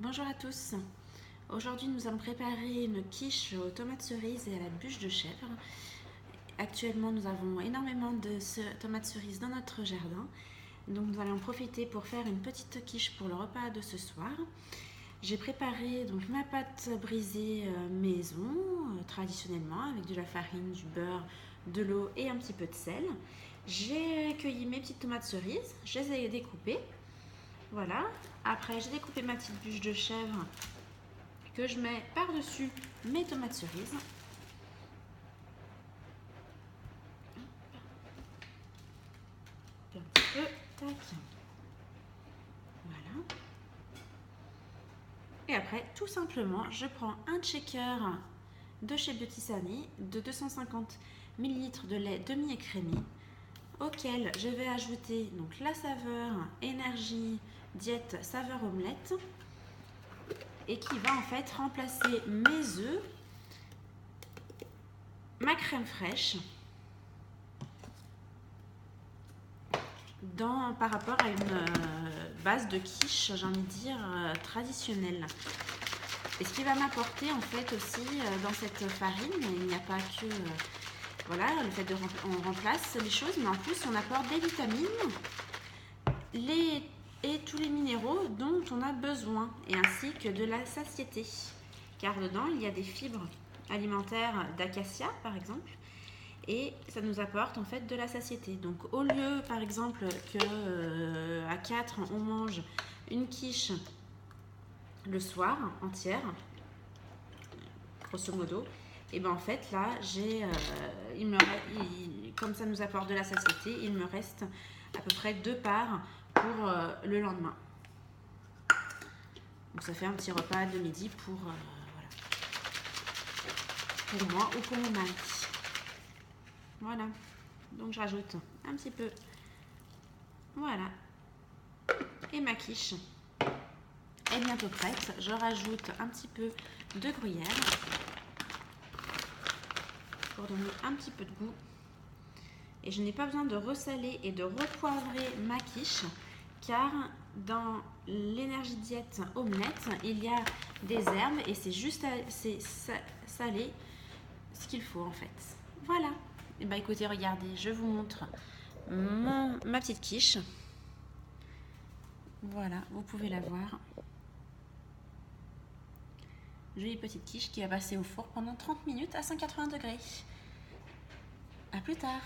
Bonjour à tous. Aujourd'hui, nous allons préparer une quiche aux tomates cerises et à la bûche de chèvre. Actuellement, nous avons énormément de tomates cerises dans notre jardin. Donc, nous allons en profiter pour faire une petite quiche pour le repas de ce soir. J'ai préparé donc ma pâte brisée maison, traditionnellement, avec de la farine, du beurre, de l'eau et un petit peu de sel. J'ai cueilli mes petites tomates cerises, je les ai découpées. Voilà. Après, j'ai découpé ma petite bûche de chèvre que je mets par-dessus mes tomates cerises. Un petit peu, tac. Voilà. Et après, tout simplement, je prends un shaker de chez Beauty Sani de 250 ml de lait demi-écrémé auquel je vais ajouter donc la saveur énergie diète saveur omelette et qui va en fait remplacer mes œufs, ma crème fraîche par rapport à une base de quiche, j'ai envie de dire, traditionnelle. Et ce qui va m'apporter en fait aussi dans cette farine, il n'y a pas que voilà, le fait de on remplace les choses, mais en plus on apporte des vitamines et tous les minéraux dont on a besoin, et ainsi que de la satiété. Car dedans il y a des fibres alimentaires d'acacia par exemple, et ça nous apporte en fait de la satiété. Donc au lieu par exemple que à 4 on mange une quiche le soir entière, grosso modo, et ben en fait là j'ai comme ça nous apporte de la satiété, il me reste à peu près 2 parts pour le lendemain. Donc ça fait un petit repas de midi pour voilà, pour moi ou pour mon mari. Voilà, donc je rajoute un petit peu, voilà, et ma quiche est bientôt prête. Je rajoute un petit peu de gruyère pour donner un petit peu de goût. Et je n'ai pas besoin de ressaler et de repoivrer ma quiche, car dans l'énergie diète omelette, il y a des herbes et c'est juste salé ce qu'il faut en fait. Voilà. Et bah écoutez, regardez, je vous montre ma petite quiche. Voilà, vous pouvez la voir. Jolie petite quiche qui va passer au four pendant 30 minutes à 180 degrés. A plus tard.